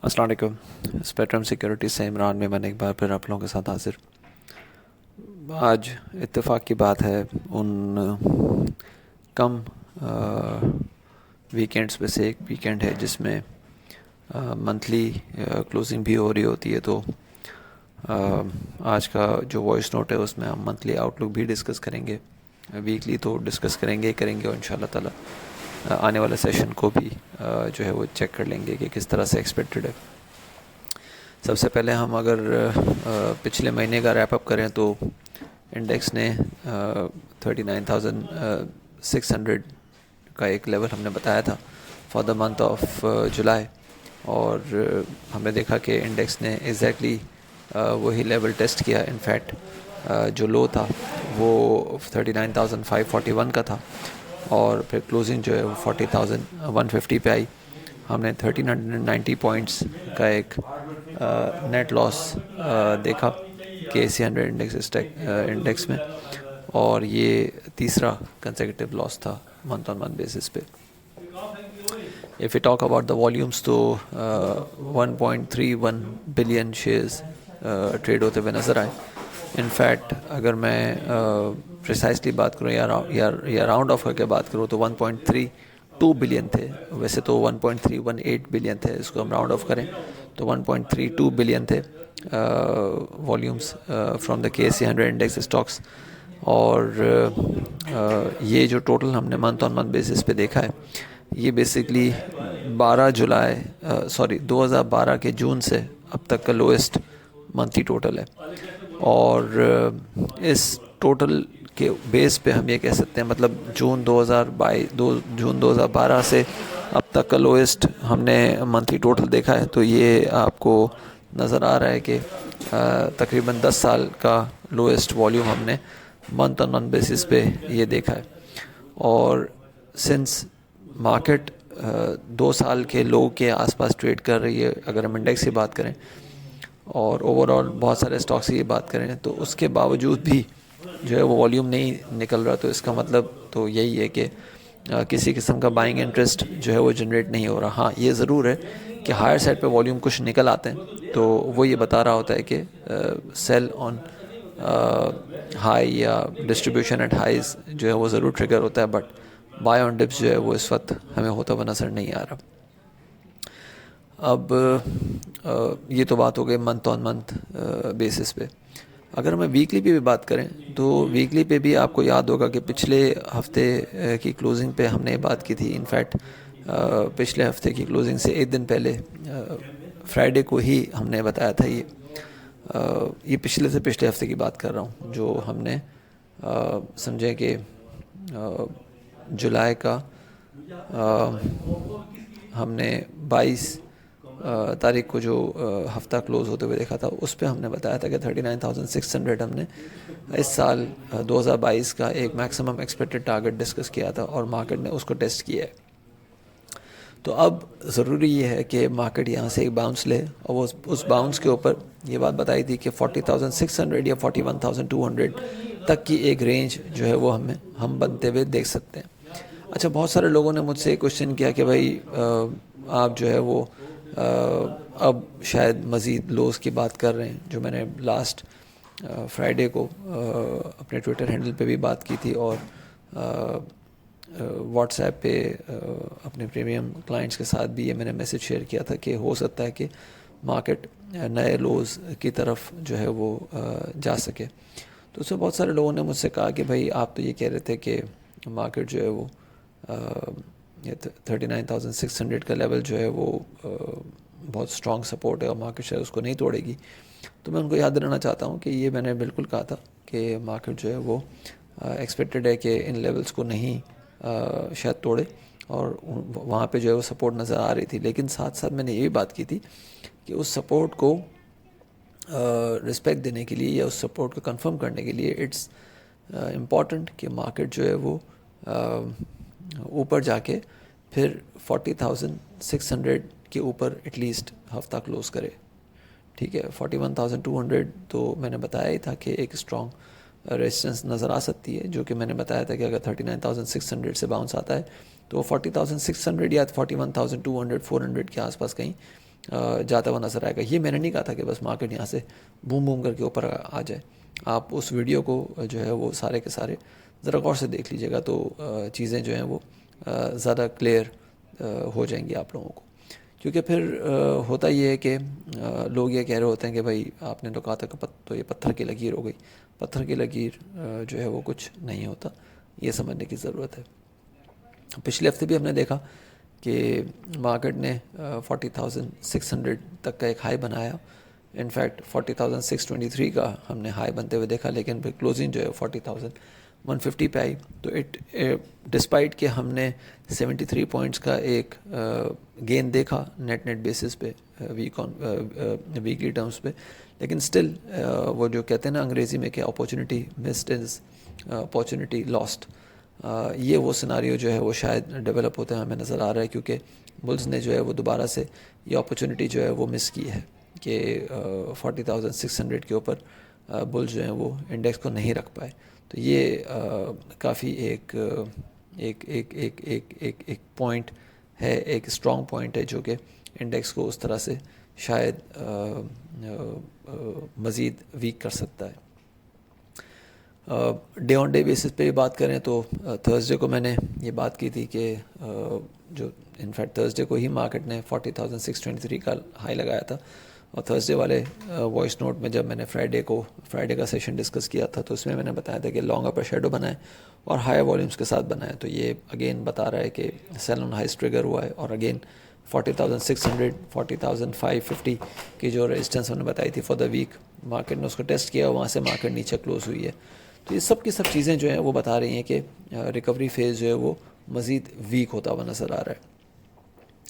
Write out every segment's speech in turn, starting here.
السلام علیکم. Spectrum security سے عمران میں ایک بار پھر آپ لوگوں کے ساتھ حاضر. آج اتفاق کی بات ہے ان کم ویکینڈز میں سے ایک ویکینڈ ہے جس میں منتھلی کلوزنگ بھی ہو رہی ہوتی ہے. تو آج کا جو وائس نوٹ ہے اس میں ہم منتھلی آؤٹ لک بھی ڈسکس کریں گے, ویکلی تو ڈسکس کریں گے اور ان شاء اللہ تعالیٰ آنے والے سیشن کو بھی جو ہے وہ چیک کر لیں گے کہ کس طرح سے ایکسپیکٹڈ ہے. سب سے پہلے ہم اگر پچھلے مہینے کا ریپ اپ کریں تو انڈیکس نے 39,600 کا ایک لیول ہم نے بتایا تھا for the month of July, اور ہم نے دیکھا کہ انڈیکس نے ایگزیکٹلی وہی لیول ٹیسٹ کیا. انفیکٹ جو لو تھا وہ 39,541 کا تھا اور پھر کلوزنگ جو ہے وہ 40,150 پہ آئی. ہم نے 1390 پوائنٹس کا ایک نیٹ لاس دیکھا KC100 انڈیکس میں, اور یہ تیسرا کنسیکیٹیو لاس تھا منتھ آن منتھ بیسس پہ. If we talk about the volumes تو 1.31 بلین شیئرز ٹریڈ ہوتے ہوئے نظر آئے. انفیکٹ اگر میں پریسائزلی بات کروں یا راؤنڈ آف کر کے بات کروں تو 1.32 بلین تھے. ویسے تو 1.318 بلین تھے, اس کو ہم راؤنڈ آف کریں تو 1.32 بلین تھے volumes from the KC100 index stocks. اور یہ جو ٹوٹل ہم نے منتھ آن منتھ بیسس پہ دیکھا ہے یہ بیسکلی 2012 کے جون سے اب تک کا لوئسٹ منتھلی ٹوٹل ہے. اور اس ٹوٹل کے بیس پہ ہم یہ کہہ سکتے ہیں, مطلب جون 2012 سے اب تک کا لوئسٹ ہم نے منتھلی ٹوٹل دیکھا ہے. تو یہ آپ کو نظر آ رہا ہے کہ تقریباً 10 سال کا لوئسٹ والیوم ہم نے منتھ آن منتھ بیسس پہ یہ دیکھا ہے. اور سنس مارکیٹ 2 سال کے لو کے آس پاس ٹریڈ کر رہی ہے, اگر ہم انڈیکس کی بات کریں اور اوور آل بہت سارے اسٹاکس کی بات کریں, تو اس کے باوجود بھی جو ہے وہ والیوم نہیں نکل رہا. تو اس کا مطلب تو یہی ہے کہ کسی قسم کا بائنگ انٹرسٹ جو ہے وہ جنریٹ نہیں ہو رہا. ہاں یہ ضرور ہے کہ ہائر سائڈ پہ والیوم کچھ نکل آتے ہیں تو وہ یہ بتا رہا ہوتا ہے کہ سیل آن ہائی یا ڈسٹریبیوشن ایٹ ہائیز جو ہے وہ ضرور ٹریگر ہوتا ہے, بٹ بائی آن ڈپس جو ہے وہ اس وقت ہمیں ہوتا ہوا نظر نہیں آ رہا. اب یہ تو بات ہو گئی منتھ آن منتھ بیسس پہ. اگر ہمیں ویکلی پہ بھی بات کریں تو ویکلی پہ بھی آپ کو یاد ہوگا کہ پچھلے ہفتے کی کلوزنگ پہ ہم نے بات کی تھی. انفیکٹ پچھلے ہفتے کی کلوزنگ سے ایک دن پہلے فرائیڈے کو ہی ہم نے بتایا تھا. یہ پچھلے سے پچھلے ہفتے کی بات کر رہا ہوں, جو ہم نے سمجھے کہ جولائی کا ہم نے 22 تاریخ کو جو ہفتہ کلوز ہوتے ہوئے دیکھا تھا اس پہ ہم نے بتایا تھا کہ 39,600 ہم نے اس سال 2022 کا ایک میکسیمم ایکسپیکٹڈ ٹارگٹ ڈسکس کیا تھا, اور مارکیٹ نے اس کو ٹیسٹ کیا ہے. تو اب ضروری یہ ہے کہ مارکیٹ یہاں سے ایک باؤنس لے, اور وہ اس باؤنس کے اوپر یہ بات بتائی تھی کہ 40,600 یا 41,200 تک کی ایک رینج جو ہے وہ ہم بنتے ہوئے دیکھ سکتے ہیں. اچھا, بہت سارے لوگوں نے مجھ سے ایک کوشچن کیا کہ بھائی آپ جو ہے وہ اب شاید مزید لوز کی بات کر رہے ہیں, جو میں نے لاسٹ فرائیڈے کو اپنے ٹویٹر ہینڈل پہ بھی بات کی تھی, اور واٹس ایپ پہ اپنے پریمیم کلائنٹس کے ساتھ بھی یہ میں نے میسج شیئر کیا تھا کہ ہو سکتا ہے کہ مارکیٹ نئے لوز کی طرف جو ہے وہ جا سکے. تو اس میں بہت سارے لوگوں نے مجھ سے کہا کہ بھائی آپ تو یہ کہہ رہے تھے کہ مارکیٹ جو ہے وہ 39,600 کا لیول جو ہے وہ بہت اسٹرانگ سپورٹ ہے اور مارکیٹ شاید اس کو نہیں توڑے گی. تو میں ان کو یاد دلانا چاہتا ہوں کہ یہ میں نے بالکل کہا تھا کہ مارکیٹ جو ہے وہ ایکسپیکٹڈ ہے کہ ان لیولز کو نہیں شاید توڑے, اور وہاں پہ جو ہے وہ سپورٹ نظر آ رہی تھی. لیکن ساتھ ساتھ میں نے یہ بھی بات کی تھی کہ اس سپورٹ کو رسپیکٹ دینے کے لیے یا اس سپورٹ کو کنفرم کرنے کے لیے اٹس امپورٹنٹ کہ مارکیٹ جو ہے وہ اوپر جا کے پھر 40,600 کے اوپر ایٹ لیسٹ ہفتہ کلوز کرے. ٹھیک ہے, 41,200 تو میں نے بتایا ہی تھا کہ ایک اسٹرانگ ریزسٹنس نظر آ سکتی ہے, جو کہ میں نے بتایا تھا کہ اگر 39,600 سے باؤنس آتا ہے تو 40,600 یا 41,200 400 کے آس پاس کہیں جاتا ہوا نظر آئے گا. یہ میں نے نہیں کہا تھا کہ بس مارکیٹ یہاں سے بوم بوم کر کے اوپر آ جائے. آپ اس ویڈیو کو جو ہے وہ سارے کے سارے ذرا غور سے دیکھ لیجیے گا تو چیزیں جو ہیں وہ زیادہ کلیئر ہو جائیں گی آپ لوگوں کو. کیونکہ پھر ہوتا یہ ہے کہ لوگ یہ کہہ رہے ہوتے ہیں کہ بھائی آپ نے تو کہا تھا کہ تو یہ پتھر کی لکیر ہو گئی. پتھر کی لکیر جو ہے وہ کچھ نہیں ہوتا, یہ سمجھنے کی ضرورت ہے. پچھلے ہفتے بھی ہم نے دیکھا کہ مارکیٹ نے 40,600 تک کا ایک ہائی بنایا. انفیکٹ 40,623 کا ہم نے ہائی بنتے ہوئے دیکھا, لیکن پھر کلوزنگ جو ہے 40,150 پہ آئی. تو ڈسپائٹ کہ ہم نے 73 پوائنٹس کا ایک گین دیکھا نیٹ بیسس پہ ویکلی ٹرمز پہ, لیکن سٹل وہ جو کہتے ہیں نا انگریزی میں کہ اپارچونیٹی مسڈ از اپارچونیٹی لاسٹ, یہ وہ سیناریو جو ہے وہ شاید ڈیولپ ہوتے ہیں ہمیں نظر آ رہا ہے. کیونکہ بلز نے جو ہے وہ دوبارہ سے یہ اپارچونیٹی جو ہے وہ مس کی ہے کہ 40,600 کے اوپر بلز جو ہیں وہ انڈیکس کو نہیں رکھ پائے. تو یہ کافی ایک پوائنٹ ہے, ایک اسٹرانگ پوائنٹ ہے جو کہ انڈیکس کو اس طرح سے شاید مزید ویک کر سکتا ہے. ڈے آن ڈے بیسس پہ بات کریں تو تھرسڈے کو میں نے یہ بات کی تھی کہ جو انفیکٹ تھرسڈے کو ہی مارکیٹ نے 40,623 کا ہائی لگایا تھا. اور تھرسڈے والے وائس نوٹ میں جب میں نے فرائیڈے کا سیشن ڈسکس کیا تھا تو اس میں نے بتایا تھا کہ لانگ اپر شیڈو بنائیں اور ہائر والیومز کے ساتھ بنائیں. تو یہ اگین بتا رہا ہے کہ سیل آن ہائیز ٹریگر ہوا ہے. اور اگین 40,600 40,550 کی جو ریزسٹنس ہم نے بتائی تھی فار دا ویک, مارکیٹ نے اس کو ٹیسٹ کیا, وہاں سے مارکیٹ نیچے کلوز ہوئی ہے. تو یہ سب کی سب چیزیں جو ہیں وہ بتا رہی ہیں کہ ریکوری فیز جو ہے وہ مزید ویک ہوتا ہوا نظر آ رہا ہے.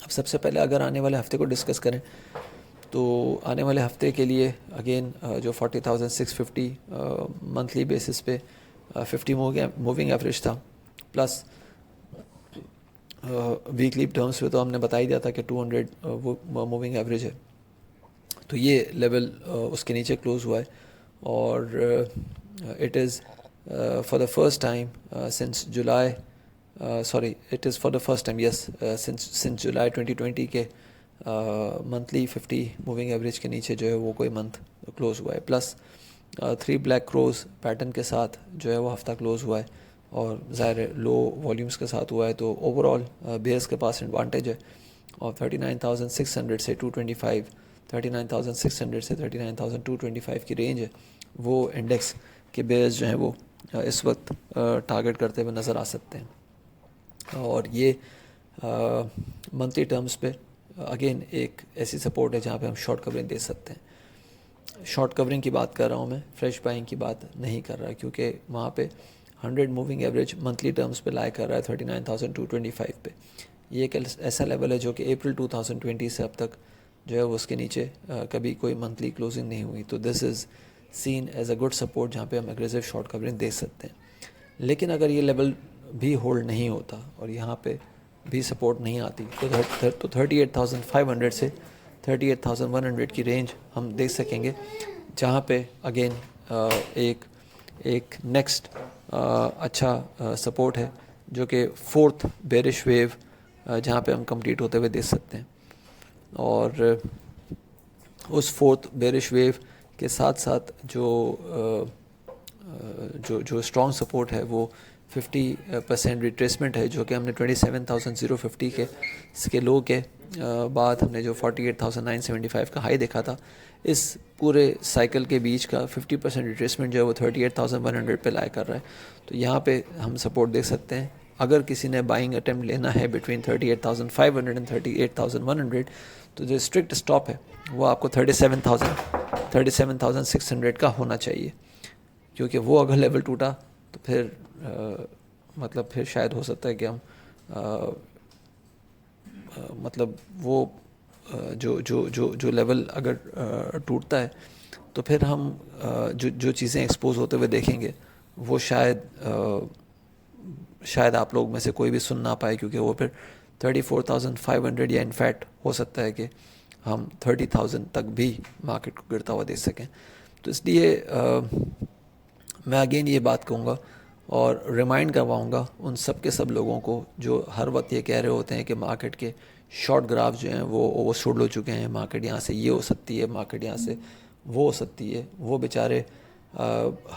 اب سب سے پہلے اگر آنے والے ہفتے کو ڈسکس کریں تو آنے والے ہفتے کے لیے اگین جو 40,650 منتھلی بیسس پہ 50 موونگ ایوریج تھا, پلس ویکلی ٹرمز پہ تو ہم نے بتا ہی دیا تھا کہ 200 موونگ ایوریج ہے. تو یہ لیول اس کے نیچے کلوز ہوا ہے. اور it is for the first time since July it is for the first time since July 2020 کے منتھلی 50 موونگ ایوریج کے نیچے جو ہے وہ کوئی منتھ کلوز ہوا ہے. پلس 3 بلیک کروز پیٹرن کے ساتھ جو ہے وہ ہفتہ کلوز ہوا ہے, اور ظاہر لو والیومز کے ساتھ ہوا ہے. تو اوور آل بیئرس کے پاس ایڈوانٹیج ہے. اور 39,600 سے 225 39,600 سے 39,225 کی رینج ہے, وہ انڈیکس کے بیئرز جو ہیں وہ اس وقت ٹارگٹ کرتے ہوئے نظر آ سکتے ہیں. اور یہ منتھلی ٹرمز پہ اگین ایک ایسی سپورٹ ہے جہاں پہ ہم شارٹ کوورنگ دے سکتے ہیں. شارٹ کوورنگ کی بات کر رہا ہوں میں, فریش بائنگ کی بات نہیں کر رہا, کیونکہ وہاں پہ 100 موونگ ایوریج منتھلی ٹرمز پہ لائے کر رہا ہے 39,225 پہ. یہ ایک ایسا لیول ہے جو کہ اپریل 2020 سے اب تک جو ہے وہ اس کے نیچے کبھی کوئی منتھلی کلوزنگ نہیں ہوئی. تو this is seen as a good support جہاں پہ ہم اگریسو شارٹ کوورنگ دے سکتے ہیں. لیکن اگر یہ لیول بھی ہولڈ نہیں ہوتا اور یہاں پہ بھی سپورٹ نہیں آتی تو 38,500 سے 38,100 کی رینج ہم دیکھ سکیں گے, جہاں پہ اگین ایک نیکسٹ اچھا سپورٹ ہے جو کہ فورتھ بیرش ویو جہاں پہ ہم کمپلیٹ ہوتے ہوئے دیکھ سکتے ہیں. اور اس فورتھ بیرش ویو کے ساتھ ساتھ جو اسٹرانگ سپورٹ ہے وہ 50% ریٹریسمنٹ ہے, جو کہ ہم نے 27,050 کے لو کے بعد ہم نے جو 48,975 کا ہائی دیکھا تھا, اس پورے سائیکل کے بیچ کا 50% ریٹریسمنٹ جو ہے وہ 38,100 پہ لائے کر رہا ہے. تو یہاں پہ ہم سپورٹ دیکھ سکتے ہیں. اگر کسی نے بائنگ اٹیمپٹ لینا ہے بٹوین 38,500 اینڈ 38,100 تو جو اسٹرکٹ اسٹاپ ہے وہ آپ کو 37,600 کا ہونا چاہیے, کیونکہ وہ اگر لیول ٹوٹا تو پھر مطلب پھر شاید ہو سکتا ہے کہ ہم مطلب وہ جو لیول اگر ٹوٹتا ہے تو پھر ہم جو چیزیں ایکسپوز ہوتے ہوئے دیکھیں گے وہ شاید آپ لوگ میں سے کوئی بھی سن نہ پائے, کیونکہ وہ پھر 34,500 یا انفیکٹ ہو سکتا ہے کہ ہم 30,000 تک بھی مارکیٹ کو گرتا ہوا دیکھ سکیں. تو اس لیے میں اگین یہ بات کہوں گا اور ریمائنڈ کرواؤں گا ان سب کے سب لوگوں کو جو ہر وقت یہ کہہ رہے ہوتے ہیں کہ مارکیٹ کے شارٹ گراف جو ہیں وہ اوور سوڈ ہو چکے ہیں. مارکیٹ یہاں سے یہ ہو سکتی ہے, مارکیٹ یہاں سے وہ ہو سکتی ہے. وہ بیچارے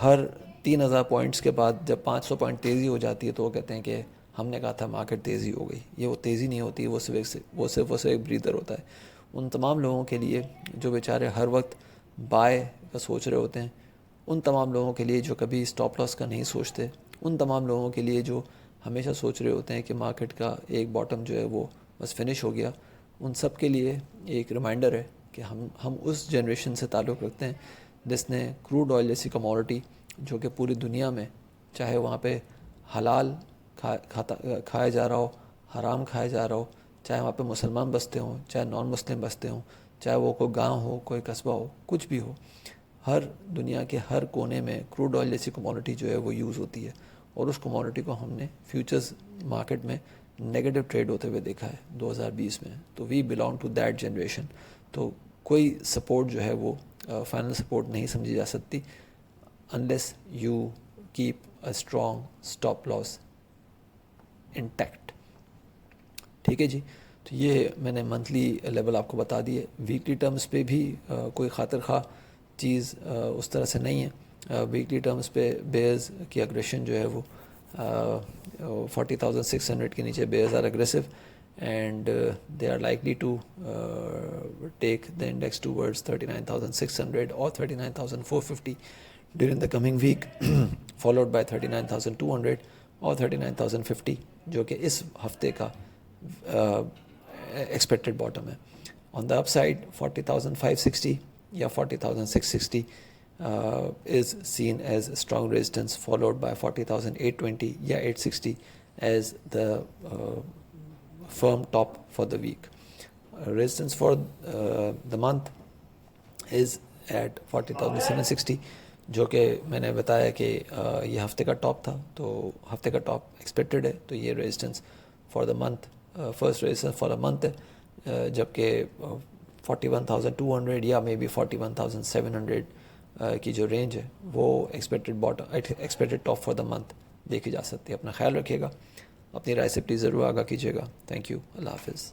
ہر 3000 پوائنٹس کے بعد جب 500 پوائنٹ تیزی ہو جاتی ہے تو وہ کہتے ہیں کہ ہم نے کہا تھا مارکیٹ تیزی ہو گئی. یہ وہ تیزی نہیں ہوتی, وہ صرف ایک بریدر ہوتا ہے. ان تمام لوگوں کے لیے جو بیچارے ہر وقت بائے کا سوچ رہے ہوتے ہیں, ان تمام لوگوں کے لیے جو کبھی اسٹاپ لاس کا نہیں سوچتے, ان تمام لوگوں کے لیے جو ہمیشہ سوچ رہے ہوتے ہیں کہ مارکیٹ کا ایک باٹم جو ہے وہ بس فنش ہو گیا, ان سب کے لیے ایک ریمائنڈر ہے کہ ہم اس جنریشن سے تعلق رکھتے ہیں جس نے کروڈ آئل جیسی کموڈٹی جو کہ پوری دنیا میں چاہے وہاں پہ حلال کھایا جا رہا ہو, حرام کھایا جا رہا ہو, چاہے وہاں پہ مسلمان بستے ہوں, چاہے نان مسلم بستے ہوں, چاہے وہ کوئی گاؤں ہو, کوئی قصبہ ہو, کچھ بھی ہو, ہر دنیا کے ہر کونے میں کروڈ آئل جیسی کموڈٹی جو ہے وہ یوز ہوتی ہے. اور اس کموڈٹی کو ہم نے فیوچرز مارکیٹ میں نیگیٹو ٹریڈ ہوتے ہوئے دیکھا ہے 2020 میں. تو we belong to that generation. تو کوئی سپورٹ جو ہے وہ فائنل سپورٹ نہیں سمجھی جا سکتی unless you keep a strong stop loss intact. ٹھیک ہے جی. تو یہ میں نے منتھلی لیول آپ کو بتا دیے. ویکلی ٹرمز پہ بھی کوئی خاطر خواہ چیز اس طرح سے نہیں ہے. ویکلی ٹرمز پہ بیئرز کی اگریشن جو ہے وہ 40,600 کے نیچے bears are aggressive and they are likely to take the index towards 39,600 اور 39,450 during the coming week, followed by 39,200 اور 39,050 جو کہ اس ہفتے کا ایکسپیکٹڈ باٹم ہے. آن دا اپ سائڈ 40,560 یا 40,660 is seen as strong resistance, followed by 40,820 یا 860 as the firm top for the week. Resistance for the month is at 40,760 جو کہ میں نے بتایا کہ یہ ہفتے کا ٹاپ تھا, تو ہفتے کا ٹاپ ایکسپیکٹڈ ہے. تو یہ resistance for the month, first resistance for the month ہے, جبکہ 41,200 یا مے بی 41,700 کی جو رینج ہے وہ expected top for the month دیکھی جا سکتی ہے. اپنا خیال رکھیے گا, اپنی رائے سے پلیز ضرور آگاہ کیجیے گا. تھینک یو, اللہ حافظ.